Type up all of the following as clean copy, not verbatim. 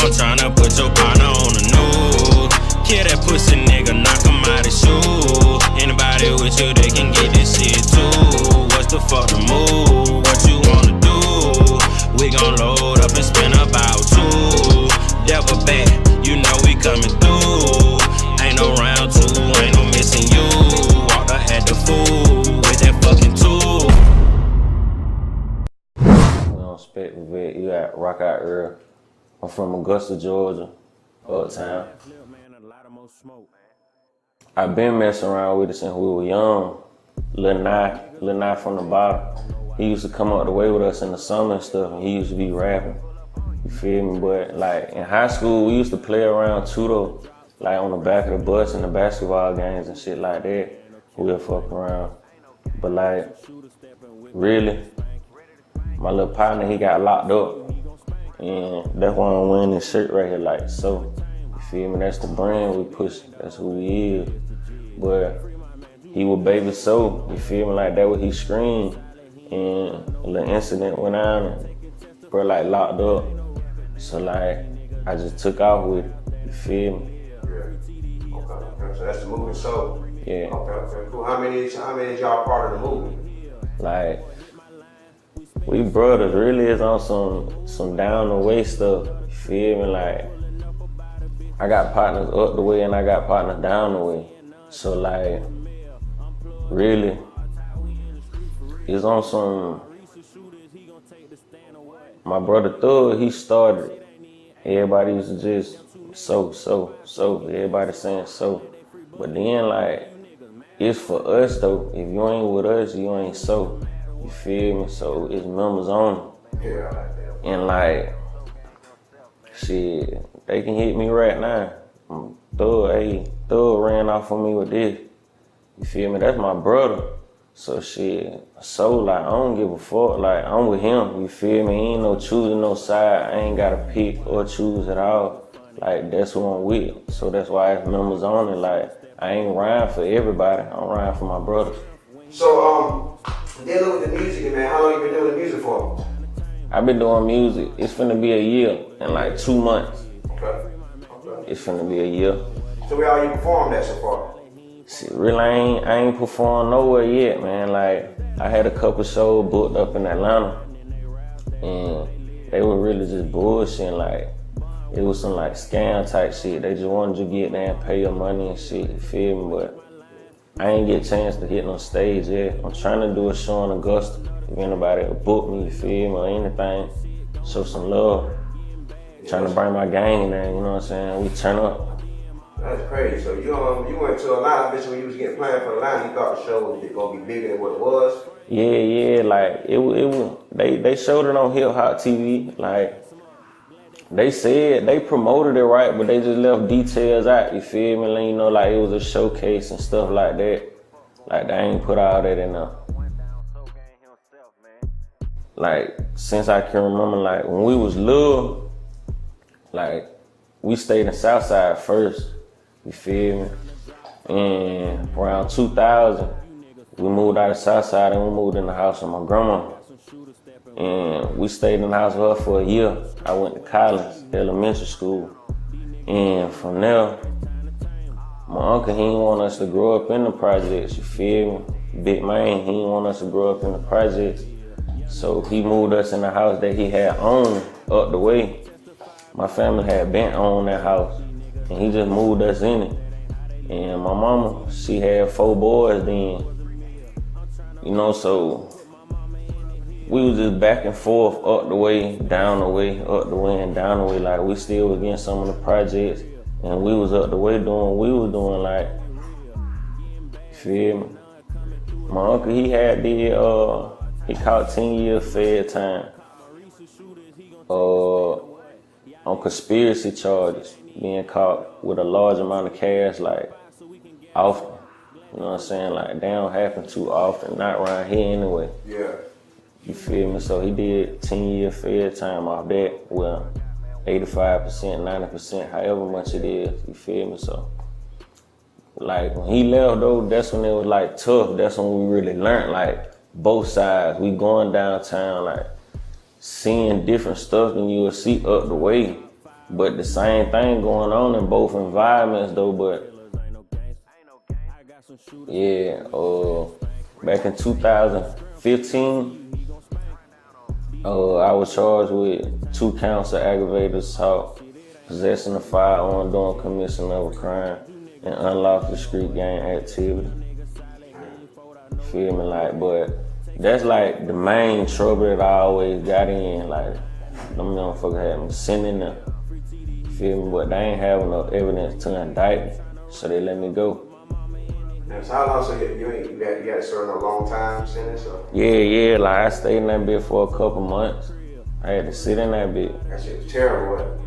I'm tryna put your partner on the news. Kill that pussy nigga, knock him out his shoes. Anybody with you, they can get this shit too. What's the fuck the move? What you wanna do? We gon' load up and spend about 2. Devil back, you know we coming through. Ain't no round 2, ain't no missing you. Walker at the fool with that fucking tool. We don't spec with it. You got RoxkOut Earl. I'm from Augusta, Georgia, uptown. I've been messing around with it since we were young. Lil Nye from the bottom. He used to come up the way with us in the summer and stuff, and he used to be rapping. You feel me? But like in high school, we used to play around too though. Like on the back of the bus in the basketball games and shit like that. We'll fuck around. But like, really, my little partner, he got locked up. And that's why I'm wearing this shirt right here, like so. You feel me? That's the brand we push. That's who he is. But he was Baby So. You feel me? Like that what he screamed. And a little incident went on and bro like locked up. So like I just took off with it. You feel me? Yeah. Okay. So that's the movie. So yeah. Okay, cool. How many of y'all part of the movie? Like we brothers really is on some down the way stuff. You feel me? Like I got partners up the way and I got partners down the way. So like really it's on some. My brother Thug, he started it. Everybody used to just so. Everybody saying so. But then like it's for us though. If you ain't with us, you ain't so. You feel me? So it's members on it. Yeah, I like that. And like, shit, they can hit me right now. Thug ran off on me with this. You feel me? That's my brother. So shit, so like, I don't give a fuck. Like, I'm with him, you feel me? Ain't no choosing no side. I ain't gotta pick or choose at all. Like, that's who I'm with. So that's why it's members on it. Like, I ain't riding for everybody. I'm riding for my brothers. So, dealing with the music, man, how long you been doing the music for? I've been doing music. It's finna be a year in like 2 months. Okay. It's finna be a year. So where all you performed at so far? See, really, I ain't performed nowhere yet, man. Like, I had a couple shows booked up in Atlanta, and they were really just bullshitting. Like, it was some like scam type shit. They just wanted you to get there and pay your money and shit. You feel me? But I ain't get a chance to hit no stage yet. I'm trying to do a show in Augusta. If anybody will book me, you feel me, or anything, show some love. Trying to bring my gang in there, you know what I'm saying? We turn up. That's crazy. So you went to Atlanta. I bet when you was getting planned for Atlanta, you thought the show was gonna be bigger than what it was. Yeah. Like they showed it on Hip Hop TV. Like they said they promoted it right, but they just left details out. You feel me? Like, you know, like it was a showcase and stuff like that. Like they ain't put all that in there. Like since I can remember, like when we was little, like we stayed in Southside first. You feel me? And around 2000, we moved out of Southside and we moved in the house with my grandma. And we stayed in the house with her for a year. I went to Collins Elementary School. And from there, my uncle, he didn't want us to grow up in the projects, you feel me? Big man, he didn't want us to grow up in the projects. So he moved us in the house that he had owned up the way. My family had been on that house. And he just moved us in it. And my mama, she had 4 boys then. You know, so we was just back and forth, up the way, down the way, up the way and down the way. Like we still was getting some of the projects and we was up the way doing what we was doing, like, you feel me? My uncle, he had he caught 10 years fed time on conspiracy charges. Being caught with a large amount of cash, like, often. You know what I'm saying? Like, they don't happen too often, not around here anyway. Yeah. You feel me? So he did 10 years fair time off that. Well, 85%, 90%, however much it is. You feel me? So, like, when he left, though, that's when it was, like, tough. That's when we really learned, like, both sides. We going downtown, like, seeing different stuff than you would see up the way. But the same thing going on in both environments though, but yeah, back in 2015, I was charged with 2 counts of aggravated assault, possessing a firearm during commission of a crime, and unlawful street gang activity. Feel me, like, but that's like the main trouble that I always got in, like, them motherfuckers had me sitting there. Feel me, but they ain't having no evidence to indict me, so they let me go. So how long? So you got to serve a long time sentence? Or? Yeah, like I stayed in that bitch for a couple months. I had to sit in that bitch. That shit was terrible, wasn't it?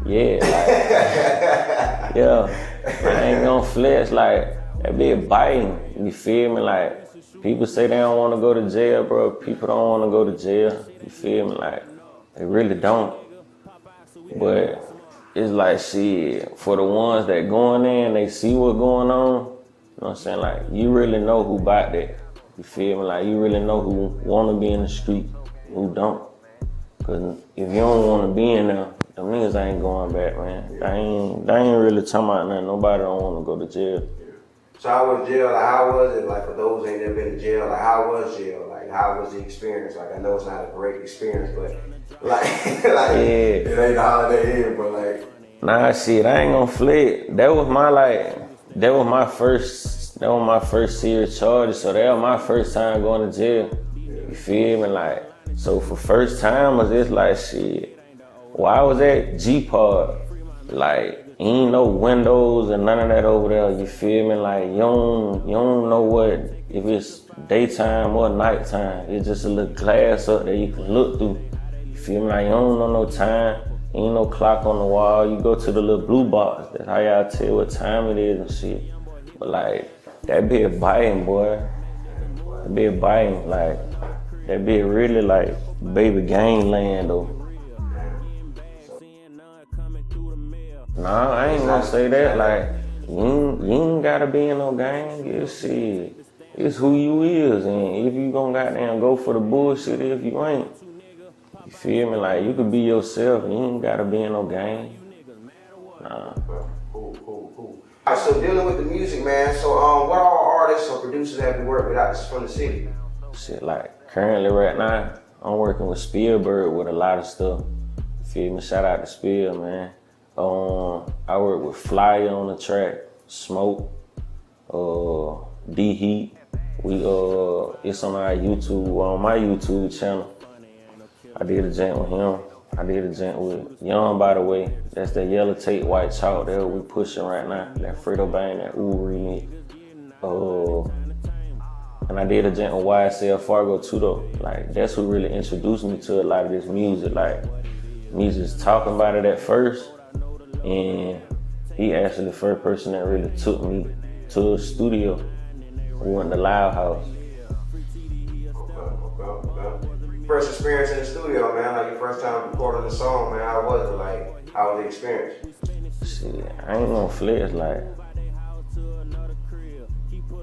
Yeah, like, yeah, I ain't gonna flex, like, that bitch biting, you feel me, like, people say they don't wanna go to jail, bro, people don't wanna go to jail, you feel me, like, they really don't, but it's like, shit, for the ones that going in, they see what's going on, you know what I'm saying, like, you really know who bought that, you feel me, like, you really know who wanna be in the street, who don't, cause if you don't wanna be in there, them niggas ain't going back, man. They ain't really talking about nothing. Nobody don't want to go to jail. So how was jail? Like, how was it? Like, for those who ain't never been to jail, like, how was jail? Like, how was the experience? Like, I know it's not a great experience, but like yeah. It ain't the Holiday Inn, but like. Nah, shit, I ain't gonna flip. That was my first serious charge. So that was my first time going to jail. You feel me? Like, so for first timers, it's like, shit. Well, I was at G-Pod, like, ain't no windows and none of that over there, you feel me? Like, you don't know what, if it's daytime or nighttime, it's just a little glass up there you can look through, you feel me? Like, you don't know no time, ain't no clock on the wall, you go to the little blue box, that's how y'all tell what time it is and shit. But like, that bitch biting, boy, that bitch biting, like, that bitch really like baby gangland though. Nah, I ain't gonna say that. Like, you ain't gotta be in no gang. It's who you is, and if you gon' goddamn go for the bullshit, if you ain't, you feel me? Like, you could be yourself. You ain't gotta be in no gang. Nah. Cool. All right, so dealing with the music, man. So, what all artists or producers have you worked with out from the city? Shit, like currently right now, I'm working with Spielberg with a lot of stuff. Feel me? Shout out to Spiel, man. I work with Flyer on the track, Smoke, D-Heat. It's on our YouTube, on my YouTube channel. I did a joint with him. I did a joint with Young, by the way. That's that Yellow Tape White Chalk that we pushing right now. That Fredo Bang, that Ooh remix. And I did a joint with YSL Fargo too though. Like, that's who really introduced me to a lot of this music. Like, me just talking about it at first. And he actually the first person that really took me to the studio. We went to Loud House. Okay. First experience in the studio, man. Like, your first time recording the song, man. How was it? Like, how was the experience? Shit, I ain't gonna flex. Like,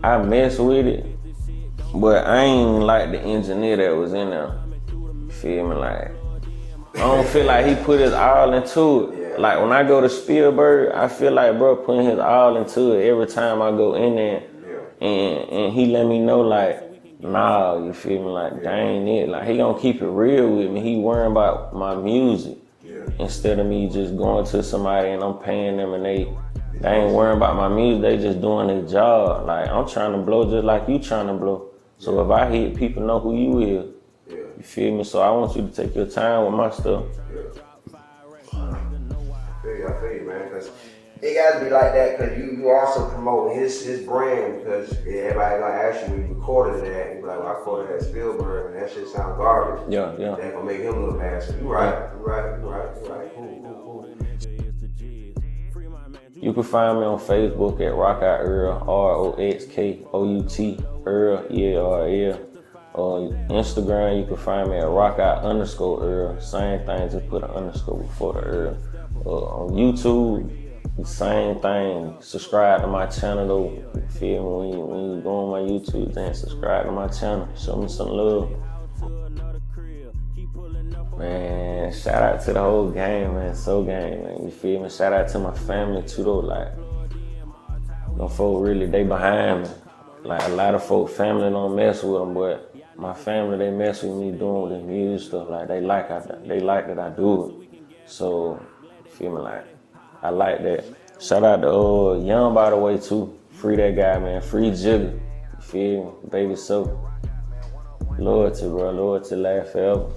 I mess with it, but I ain't like the engineer that was in there. You feel me? Like, I don't feel like he put his all into it. Yeah. Like, when I go to Spielberg, I feel like bro putting his all into it every time I go in there. Yeah. And he let me know, like, nah, you feel me? Like, that ain't it. Like, he gonna keep it real with me. He worrying about my music. Yeah. Instead of me just going to somebody and I'm paying them and they ain't worrying about my music. They just doing their job. Like, I'm trying to blow just like you trying to blow. So if I hit, people know who you is. Yeah. You feel me? So I want you to take your time with my stuff. Yeah. I feel you, man. Cause it gotta be like that, cause you also promoting his brand. Because everybody gonna ask you when you recorded that, you be like, well, I recorded that Spielberg and that shit sound garbage. Yeah. That gonna make him look bad. So you right. Cool. You can find me on Facebook at RoxkOut Earl, RoxkOut Earl, EARL. On Instagram, you can find me at RoxkOut_Earl. Same thing, just put an underscore before the Earl. On YouTube, the same thing. Subscribe to my channel though. You feel me? When you go on my YouTube, then subscribe to my channel. Show me some love. Man, shout out to the whole gang, man. So gang, man. You feel me? Shout out to my family too, though. Like, them folk really, they behind me. Like, a lot of folk family don't mess with them, but my family, they mess with me doing the music stuff. Like, they like that I do it. So, you feel me? Like, I like that. Shout out to Young, by the way, too. Free that guy, man. Free Jigga. You feel me? Baby So. Loyalty, bro. Loyalty laugh forever.